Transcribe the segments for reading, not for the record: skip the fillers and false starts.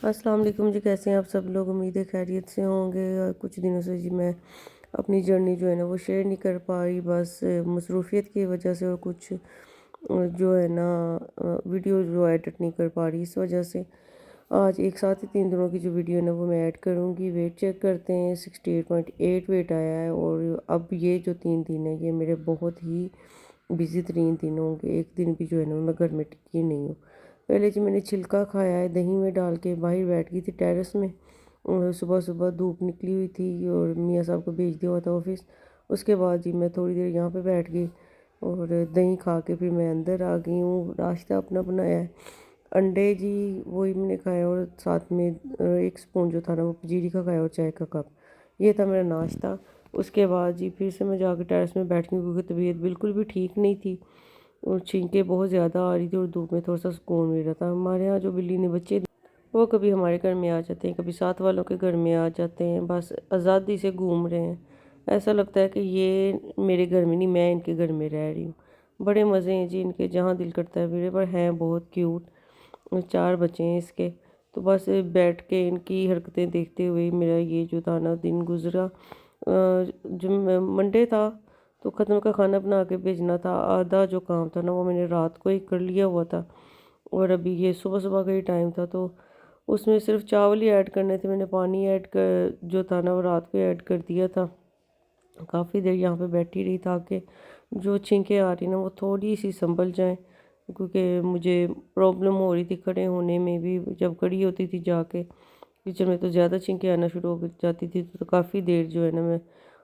अस्सलाम वालेकुम जी। कैसे हैं आप सब लोग? उम्मीद है खैरियत से होंगे। कुछ दिनों से जी मैं अपनी जर्नी जो है ना वो शेयर नहीं कर पा रही, बस मसरूफ़ियत की वजह से, और कुछ जो है ना वीडियो जो एडिट नहीं कर पा रही, इस वजह से आज एक साथ ही 3 दिनों की जो वीडियो है ना वो मैं ऐड करूँगी। वेट चेक करते हैं, 68.8 वेट आया है। और अब ये जो 3 दिन है ये मेरे बहुत ही बिज़ी तरीन दिन होंगे। एक दिन भी जो है ना मैं घर में टिकी नहीं हूँ। पहले जी मैंने छिलका खाया है दही में डाल के, बाहर बैठ गई थी टेरेस में। और सुबह सुबह धूप निकली हुई थी और मियाँ साहब को भेज दिया हुआ था ऑफिस। उसके बाद जी मैं थोड़ी देर यहाँ पे बैठ गई और दही खा के फिर मैं अंदर आ गई हूँ। नाश्ता अपना बनाया है, अंडे जी वही मैंने खाया, और साथ में एक स्पून जो था ना वो जीरी का खाया, और चाय का कप। ये था मेरा नाश्ता। उसके बाद जी फिर से मैं जाकर टेरेस में बैठ गई क्योंकि तबीयत बिल्कुल भी ठीक नहीं थी और छींकें बहुत ज़्यादा आ रही थी और धूप में थोड़ा सा सुकून मिल रहा था। हमारे यहाँ जो बिल्ली ने बच्चे वो कभी हमारे घर में आ जाते हैं, कभी साथ वालों के घर में आ जाते हैं, बस आज़ादी से घूम रहे हैं। ऐसा लगता है कि ये मेरे घर में नहीं, मैं इनके घर में रह रही हूँ। बड़े मज़े हैं जी इनके, जहाँ दिल करता है मेरे, पर हैं बहुत क्यूट। 4 बच्चे हैं इसके। तो बस बैठ के इनकी हरकतें देखते हुए मेरा ये जो था ना दिन गुजरा। जो मंडे था तो ख़त्म का खाना बना के भेजना था, आधा जो काम था ना वो मैंने रात को ही कर लिया हुआ था। और अभी ये सुबह सुबह का ही टाइम था तो उसमें सिर्फ चावल ही ऐड करने थे। मैंने पानी ऐड कर जो था ना वो रात को ऐड कर दिया था। काफ़ी देर यहाँ पे बैठी रही ताकि जो छींकें आ रही ना वो थोड़ी सी संभल जाएं, क्योंकि मुझे प्रॉब्लम हो रही थी खड़े होने में भी। जब खड़ी होती थी जाके किचन में तो ज़्यादा छींकें आना शुरू हो जाती थी, तो काफ़ी देर जो है ना मैं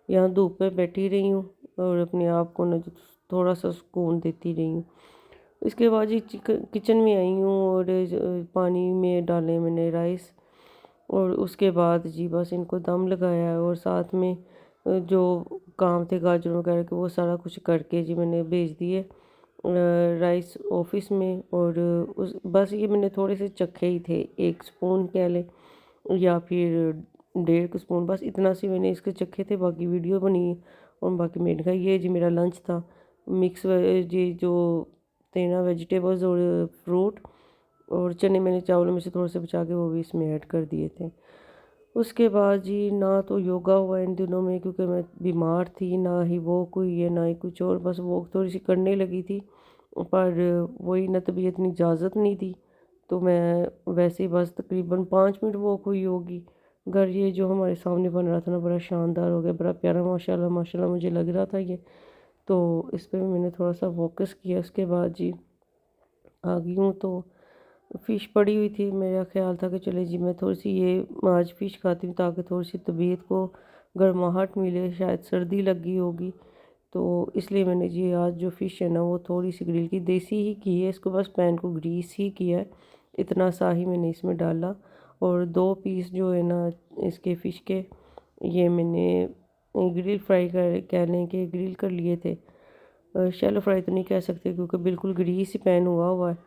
यहाँ धूप में बैठी रही हूँ और अपने आप को ना जो थोड़ा सा सुकून देती रही हूँ। इसके बाद जी किचन में आई हूँ और पानी में डाले मैंने राइस, और उसके बाद जी बस इनको दम लगाया है। और साथ में जो काम थे गाजर वगैरह के वो सारा कुछ करके जी मैंने भेज दिए राइस ऑफिस में। और उस बस ये मैंने थोड़े से चखे ही थे, 1 स्पून कह लें या फिर 1.5 स्पून, बस इतना सी मैंने इसके चखे थे। बाकी वीडियो बनी और बाकी मैंने कहा ये जी मेरा लंच था। मिक्स जी जो थे ना वेजिटेबल्स और फ्रूट और चने मैंने चावलों में से थोड़े से बचा के वो भी इसमें ऐड कर दिए थे। उसके बाद जी ना तो योगा हुआ इन दिनों में क्योंकि मैं बीमार थी, ना ही वॉक हुई है ना ही कुछ और। बस वॉक थोड़ी सी करने लगी थी पर वही ना तबीयत ने इजाज़त नहीं दी, तो मैं वैसे ही बस तकरीबन 5 मिनट वॉक हुई होगी। घर ये जो हमारे सामने बन रहा था ना बड़ा शानदार हो गया, बड़ा प्यारा, माशाल्लाह माशाल्लाह मुझे लग रहा था ये। तो इस पे भी मैंने थोड़ा सा फोकस किया। उसके बाद जी आ गई हूँ तो फ़िश पड़ी हुई थी। मेरा ख़्याल था कि चले जी मैं थोड़ी सी ये आज फ़िश खाती हूँ ताकि थोड़ी सी तबीयत को गर्माहट मिले, शायद सर्दी लग गई होगी। तो इसलिए मैंने जी आज जो फ़िश है ना वो थोड़ी सी ग्रिल की, देसी ही की है, इसको बस पैन को ग्रीस ही किया है, इतना सा ही मैंने इसमें डाला। और 2 पीस जो है ना इसके फ़िश के ये मैंने ग्रिल फ्राई कर कह लें कि ग्रिल कर लिए थे। शैलो फ्राई तो नहीं कह सकते क्योंकि बिल्कुल ग्रीस ही पैन हुआ हुआ है।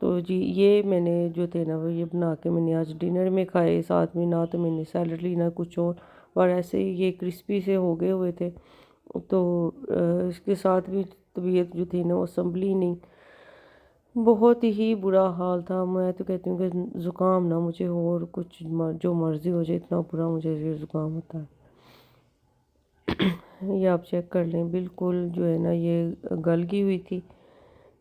तो जी ये मैंने जो थे ना वो ये बना के मैंने आज डिनर में खाए। साथ में ना तो मैंने सैलड ली ना कुछ और ऐसे ही ये क्रिस्पी से हो गए हुए थे। तो इसके साथ भी तबीयत जो थी ना वो संभली नहीं, बहुत ही बुरा हाल था। मैं तो कहती हूँ कि ज़ुकाम ना मुझे हो और कुछ जो मर्ज़ी हो जाए, इतना बुरा मुझे ये ज़ुकाम होता है। ये आप चेक कर लें, बिल्कुल जो है ना ये गल गई हुई थी।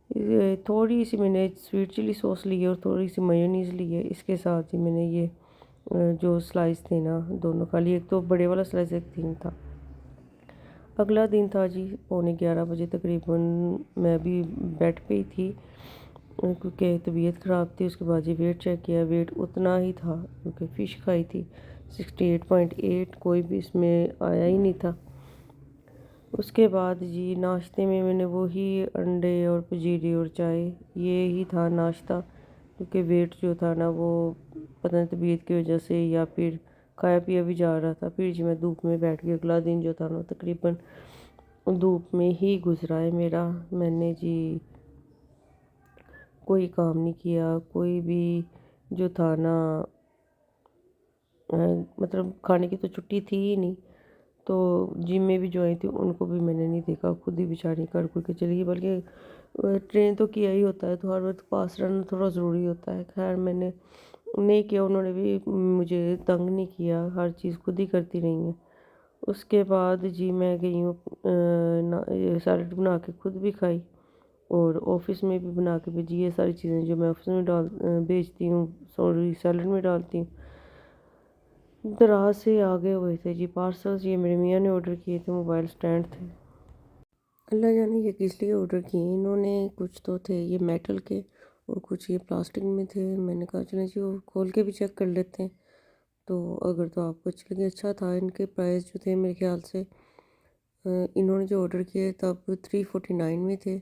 ये थोड़ी सी मैंने स्वीट चिली सॉस ली है और थोड़ी सी मेयोनीज़ ली है। इसके साथ ही मैंने ये जो स्लाइस थे ना दोनों खा लिए। एक तो बड़े वाला स्लाइस, एक थिन था। अगला दिन था जी 11:15 बजे तकरीबन। मैं भी बेड पे ही थी क्योंकि तबीयत ख़राब थी। उसके बाद जी वेट चेक किया, वेट उतना ही था क्योंकि फ़िश खाई थी। 68.8 कोई भी इसमें आया ही नहीं था। उसके बाद जी नाश्ते में मैंने वही अंडे और पंजीरी और चाय, ये ही था नाश्ता। क्योंकि वेट जो था ना वो पता नहीं तबीयत की वजह से या फिर खाया पिया भी जा रहा था। फिर जी मैं धूप में बैठ गई। अगला दिन जो था ना तकरीबन धूप में ही गुजरा है मेरा। मैंने जी कोई काम नहीं किया, कोई भी जो था ना मतलब खाने की तो छुट्टी थी ही नहीं। तो जिम में भी जो आई थी उनको भी मैंने नहीं देखा, खुद ही बेचारी कर कर के चली गई। बल्कि ट्रेन तो किया ही होता है तो हर वक्त पास रहना थोड़ा ज़रूरी होता है। खैर मैंने नहीं किया, उन्होंने भी मुझे तंग नहीं किया, हर चीज़ खुद ही करती रही हैं। उसके बाद जी मैं गई हूँ सैलड बना के खुद भी खाई और ऑफ़िस में भी बना के भेजी। ये सारी चीज़ें जो मैं ऑफ़िस में बेचती हूँ, सॉरी सैलड में डालती हूँ। दराज से आ गए हुए थे जी पार्सल्स, ये मेरे मियाँ ने ऑर्डर किए थे, मोबाइल स्टैंड थे। अल्लाह जाने ये किस लिए ऑर्डर किए इन्होंने, कुछ तो थे ये मेटल के और कुछ ये प्लास्टिक में थे। मैंने कहा चलें जी वो खोल के भी चेक कर लेते हैं, तो अगर तो आपको अच्छी लगे। अच्छा था, इनके प्राइस जो थे मेरे ख्याल से इन्होंने जो ऑर्डर किए तब 349 में थे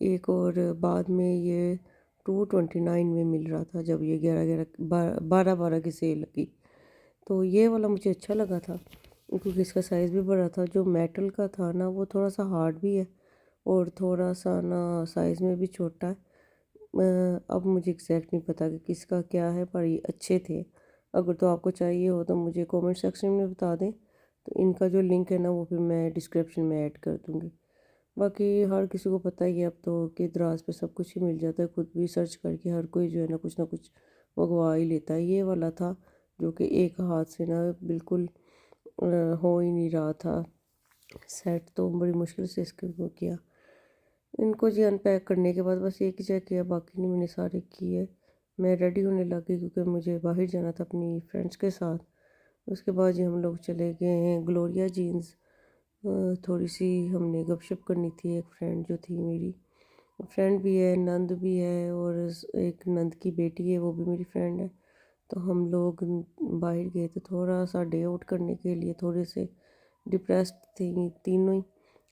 एक, और बाद में ये 229 में मिल रहा था जब ये 11 की सेल लगी। तो ये वाला मुझे अच्छा लगा था क्योंकि इसका साइज़ भी बड़ा था। जो मेटल का था ना वो थोड़ा सा हार्ड भी है और थोड़ा सा ना साइज़ में भी छोटा है। अब मुझे एग्जैक्ट नहीं पता कि किसका क्या है, पर ये अच्छे थे। अगर तो आपको चाहिए हो तो मुझे कमेंट सेक्शन में बता दें, तो इनका जो लिंक है ना वो फिर मैं डिस्क्रिप्शन में ऐड कर दूँगी। बाकी हर किसी को पता ही है अब तो कि दराज पे सब कुछ ही मिल जाता है, खुद भी सर्च करके हर कोई जो है ना कुछ मंगवा ही लेता है। ये वाला था जो कि एक हाथ से ना बिल्कुल हो ही नहीं रहा था सेट, तो बड़ी मुश्किल से इसको वो किया। इनको जी अनपैक करने के बाद बस एक ही चेक किया, बाकी नहीं मैंने सारे किए। मैं रेडी होने लग गई क्योंकि मुझे बाहर जाना था अपनी फ्रेंड्स के साथ। उसके बाद जी हम लोग चले गए हैं ग्लोरिया जीन्स। थोड़ी सी हमने गपशप करनी थी, एक फ्रेंड जो थी मेरी, फ्रेंड भी है, नंद भी है, और एक नंद की बेटी है वो भी मेरी फ्रेंड है। तो हम लोग बाहर गए थे थोड़ा सा डे आउट करने के लिए, थोड़े से डिप्रेस्ड थी तीनों ही,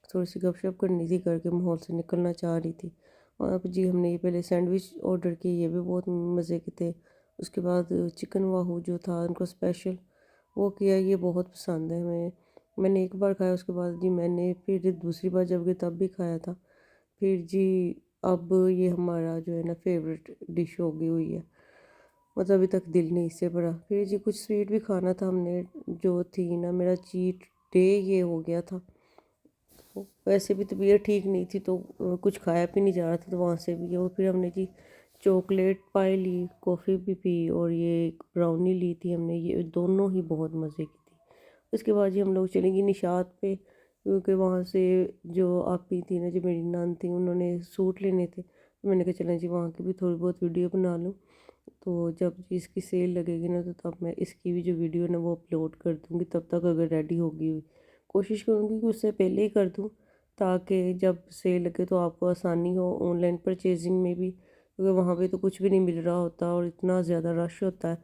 थोड़ी सी गपशप करनी थी, घर के माहौल से निकलना चाह रही थी। और अब जी हमने ये पहले सैंडविच ऑर्डर किए, ये भी बहुत मज़े के थे। उसके बाद चिकन वाहू जो था उनको स्पेशल वो किया, ये बहुत पसंद है। मैंने एक बार खाया, उसके बाद जी मैंने फिर दूसरी बार जब गई तब भी खाया था। फिर जी अब ये हमारा जो है ना फेवरेट डिश हो गई हुई है, मतलब अभी तक दिल नहीं इससे भरा। फिर जी कुछ स्वीट भी खाना था हमने, जो थी ना मेरा चीट डे ये हो गया था। वैसे भी तबीयत ठीक नहीं थी तो कुछ खाया भी नहीं जा रहा था, तो वहाँ से भी, और फिर हमने जी चॉकलेट पाई ली, कॉफ़ी भी पी, और ये एक ब्राउनी ली थी हमने, ये दोनों ही बहुत मज़े की थी। उसके बाद जी हम लोग चलेंगे निशात पे, क्योंकि वहाँ से जो आपी थी ना, जो मेरी नंद थी, उन्होंने सूट लेने थे, तो मैंने कहा चलें जी वहाँ की भी थोड़ी बहुत वीडियो बना लूँ। तो जब जी इसकी सेल लगेगी ना तो तब मैं इसकी भी जो वीडियो है ना वो अपलोड कर दूँगी। तब तक अगर रेडी होगी, कोशिश करूँगी कि उससे पहले ही कर दूँ, ताकि जब सेल लगे तो आपको आसानी हो ऑनलाइन परचेजिंग में भी, क्योंकि वहाँ पे तो कुछ भी नहीं मिल रहा होता और इतना ज़्यादा रश होता है।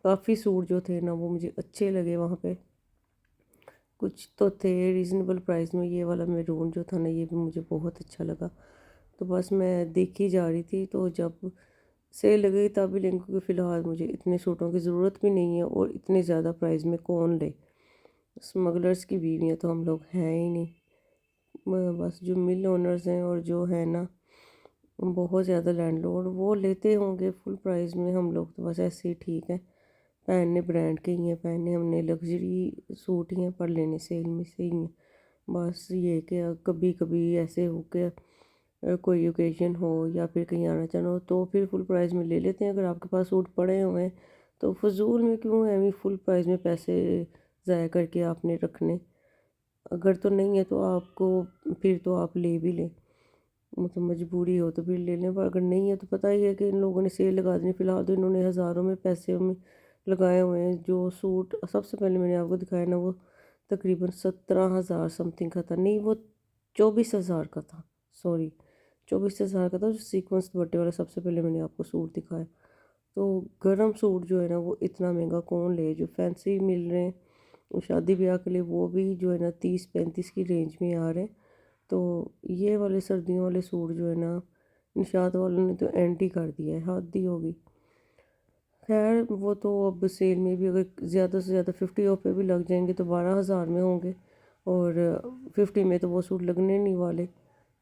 काफ़ी सूट जो थे ना वो मुझे अच्छे लगे वहाँ पे, कुछ तो थे रीज़नेबल प्राइस में। ये वाला मैरून जो था ना ये भी मुझे बहुत अच्छा लगा। तो बस मैं देखी जा रही थी, तो जब सेल लगी तब भी लेंगे, क्योंकि फ़िलहाल मुझे इतने सूटों की ज़रूरत भी नहीं है और इतने ज़्यादा प्राइस में कौन ले। स्मगलर्स की बीवियाँ तो हम लोग हैं ही नहीं। बस जो मिल ओनर्स हैं और जो है ना बहुत ज़्यादा लैंडलॉर्ड, वो लेते होंगे फुल प्राइस में। हम लोग तो बस ऐसे ही ठीक है, पहनने ब्रांड के ही हैं, पहनने हमने लग्जरी सूट ही हैं, पर लेने सेल में से ही हैं। बस ये कि कभी कभी ऐसे हो के कोई ओकेजन हो या फिर कहीं आना जाना हो तो फिर फुल प्राइस में ले लेते हैं। अगर आपके पास सूट पड़े हुए हैं तो फजूल में क्यों एवं फुल प्राइस में पैसे ज़ाया करके आपने रखने। अगर तो नहीं है तो आपको, फिर तो आप ले भी लें, मतलब मजबूरी हो तो फिर ले लें, पर अगर नहीं है तो पता ही है कि इन लोगों ने सेल लगा दी। फिलहाल तो इन्होंने हज़ारों में पैसे में लगाए हुए हैं। जो सूट सबसे पहले मैंने आपको दिखाया ना वो तकरीबन 17,000 समथिंग का था, नहीं वो 24,000 का था, सॉरी 24,000 का था, जो सीक्वेंस दुपट्टे वाला सबसे पहले मैंने आपको सूट दिखाया। तो गर्म सूट जो है ना वो इतना महंगा कौन ले, जो फैंसी मिल रहे हैं और शादी ब्याह के लिए वो भी जो है ना 30-35 की रेंज में आ रहे हैं। तो ये वाले सर्दियों वाले सूट जो है ना निशात वालों ने तो एंटी कर दिया है, हद ही होगी। खैर वो तो अब सेल में भी अगर ज़्यादा से ज़्यादा 50 ऑफ पे भी लग जाएंगे तो 12,000 में होंगे, और 50 में तो वो सूट लगने नहीं वाले।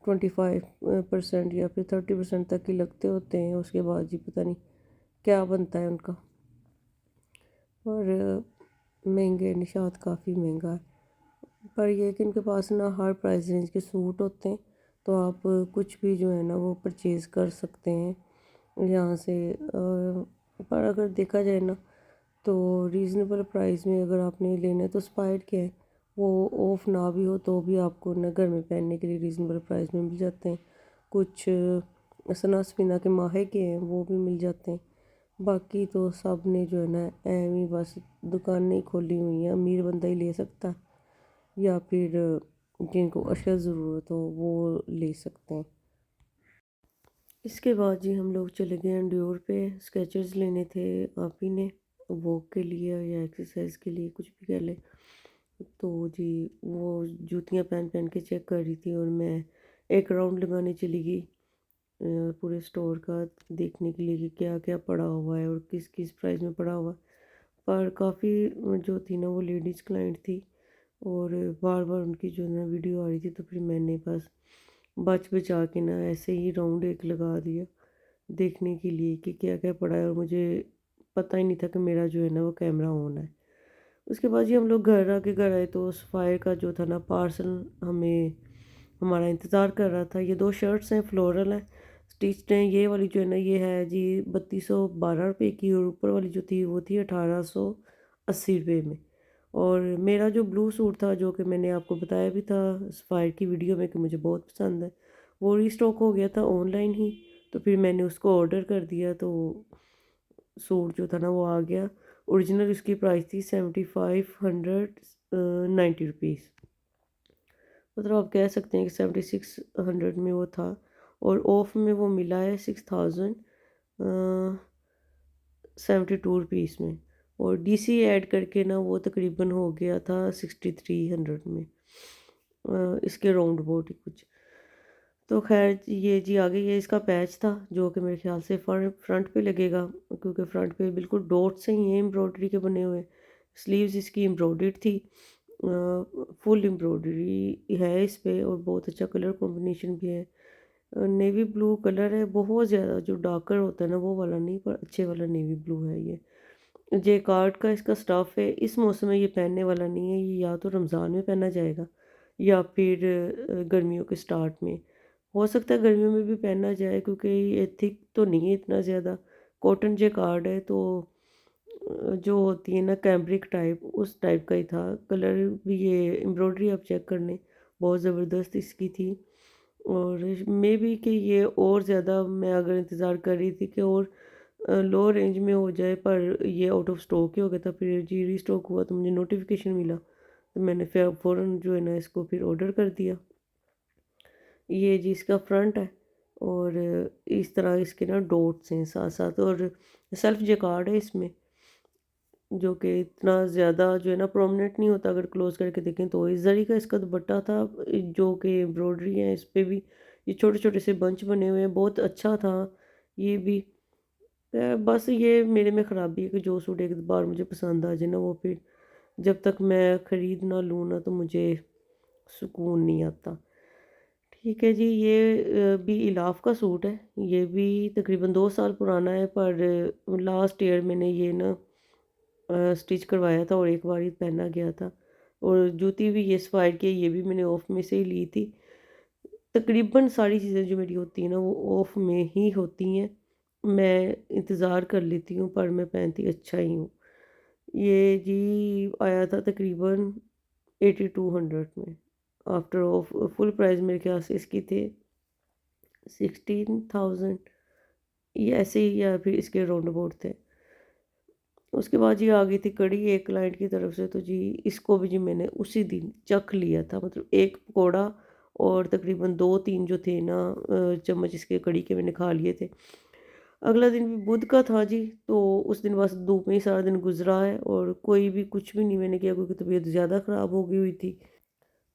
25% या फिर 30% तक ही लगते होते हैं, उसके बाद जी पता नहीं क्या बनता है उनका। और महंगे निशात काफ़ी महंगा है, पर ये है कि इनके पास ना हर प्राइस रेंज के सूट होते हैं, तो आप कुछ भी जो है ना वो परचेज़ कर सकते हैं यहाँ से। पर अगर देखा जाए ना तो रीज़नेबल प्राइस में अगर आपने लेना है तो स्पायर के हैं, वो ऑफ ना भी हो तो भी आपको ना घर में पहनने के लिए रीज़नेबल प्राइस में मिल जाते हैं। कुछ सना स्पिना के माहे के हैं वो भी मिल जाते हैं। बाकी तो सब ने जो है ना ऐवें ही बस दुकानें ही खोली हुई हैं, अमीर बंदा ही ले सकता है या फिर जिनको अशद ज़रूरत हो वो ले सकते हैं। इसके बाद जी हम लोग चले गए एंड्योर पे, स्केचेस लेने थे आप ही ने, वॉक के लिए या एक्सरसाइज के लिए कुछ भी कह लें। तो जी वो जूतियाँ पहन पहन के चेक कर रही थी और मैं एक राउंड लगाने चली गई पूरे स्टोर का, देखने के लिए कि क्या क्या पड़ा हुआ है और किस किस प्राइस में पड़ा हुआ है। पर काफ़ी जो थी ना वो लेडीज़ क्लाइंट थी और बार बार उनकी जो है ना वीडियो आ रही थी, तो फिर मैंने बस बच बचा के ना ऐसे ही राउंड एक लगा दिया देखने के लिए कि क्या क्या पड़ा है, और मुझे पता ही नहीं था कि मेरा जो है ना वो कैमरा ऑन है। उसके बाद जी हम लोग घर आए तो सफ़ायर का जो था ना पार्सल हमें हमारा इंतज़ार कर रहा था। ये 2 शर्ट्स हैं, फ्लोरल हैं, स्टिच्ड हैं। ये वाली जो है ना ये है जी 3212 रुपये की, और ऊपर वाली जो थी वो थी 1880 रुपये में। और मेरा जो ब्लू सूट था जो कि मैंने आपको बताया भी था सफ़ायर की वीडियो में कि मुझे बहुत पसंद है, वो रीस्टॉक हो गया था ऑनलाइन ही। तो फिर मैंने उसको ऑर्डर कर दिया, तो सूट जो था ना वो आ गया। ओरिजिनल उसकी प्राइस थी 7590 रुपीज़, मतलब आप कह सकते हैं कि 7600 में वो था, और ऑफ में वो मिला है 6072 रुपीज़ में। और डीसी ऐड करके ना वो तकरीबन हो गया था 6300 में, इसके राउंड अबाउट ही कुछ। तो खैर ये जी आ गई है, इसका पैच था जो कि मेरे ख्याल से फ्रंट पे लगेगा, क्योंकि फ्रंट पे बिल्कुल डॉट से ही हैं एम्ब्रॉयडरी के बने हुए। स्लीव्स इसकी एम्ब्रॉयडर्ड थी, फुल एम्ब्रॉयडरी है इस पे, और बहुत अच्छा कलर कॉम्बिनेशन भी है। नेवी ब्लू कलर है, बहुत ज़्यादा जो डार्कर होता है ना वो वाला नहीं, पर अच्छे वाला नेवी ब्लू है ये। जैकार्ड का इसका स्टफ़ है, इस मौसम में ये पहनने वाला नहीं है, ये या तो रमज़ान में पहना जाएगा या फिर गर्मियों के स्टार्ट में। हो सकता है गर्मियों में भी पहना जाए क्योंकि ये थिक तो नहीं है इतना ज़्यादा। कॉटन जैकार्ड है तो जो होती है ना कैम्ब्रिक टाइप, उस टाइप का ही था। कलर भी ये एम्ब्रॉयडरी आप चेक कर लें, बहुत ज़बरदस्त इसकी थी। और मे बी कि ये और ज़्यादा मैं अगर इंतज़ार कर रही थी कि और लो रेंज में हो जाए, पर ये आउट ऑफ स्टॉक ही हो गया था। फिर जी रीस्टॉक हुआ तो मुझे नोटिफिकेशन मिला, तो मैंने फिर फ़ौरन जो है ना इसको फिर ऑर्डर कर दिया। ये जी इसका फ्रंट है, और इस तरह इसके ना डॉट्स हैं साथ साथ, और सेल्फ जैकार्ड है इसमें, जो कि इतना ज़्यादा जो है ना प्रोमिनेंट नहीं होता। अगर क्लोज करके देखें तो इस जरी का इसका दुपट्टा था, जो कि एम्ब्रॉयडरी है इस पे भी, ये छोटे छोटे से बंच बने हुए हैं, बहुत अच्छा था ये भी। बस ये मेरे में ख़राबी है कि जो सूट एक बार मुझे पसंद आ जाए ना वो फिर जब तक मैं ख़रीद ना लूँ ना तो मुझे सुकून नहीं आता। ठीक है जी, ये भी इलाफ का सूट है, ये भी तकरीबन 2 साल पुराना है, पर लास्ट ईयर मैंने ये ना स्टिच करवाया था और एक बार ही पहना गया था। और जूती भी ये सफ़ायर की है, ये भी मैंने ऑफ में से ही ली थी। तकरीबन सारी चीज़ें जो मेरी होती हैं ना वो ऑफ में ही होती हैं। मैं इंतज़ार कर लेती हूँ पर मैं पहनती अच्छा ही हूँ। ये जी आया था तकरीबन 8200 में, आफ्टर ऑफ फुल प्राइस मेरे ख्याल से इसकी थे 16,000, ये ऐसे ही या फिर इसके राउंड अबाउट थे। उसके बाद जी आ गई थी कड़ी एक क्लाइंट की तरफ से, तो जी इसको भी जी मैंने उसी दिन चख लिया था, मतलब एक पकौड़ा और तकरीबन 2-3 जो थे ना चम्मच इसके कड़ी के मैंने खा लिए थे। अगला दिन भी बुध का था जी, तो उस दिन बस धूप में ही सारा दिन गुज़रा है और कोई भी कुछ भी नहीं मैंने किया, क्योंकि तबीयत ज़्यादा ख़राब हो गई हुई थी।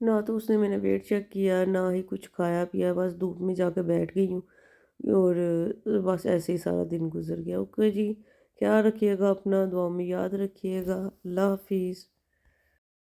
ना तो उसने मैंने वेट चेक किया, ना ही कुछ खाया पिया, बस धूप में जाकर बैठ गई हूँ। और बस ऐसे ही सारा दिन गुज़र गया। ओके जी, ख्याल रखिएगा अपना, दुआ में याद रखिएगा। अल्लाह हाफ़िज़।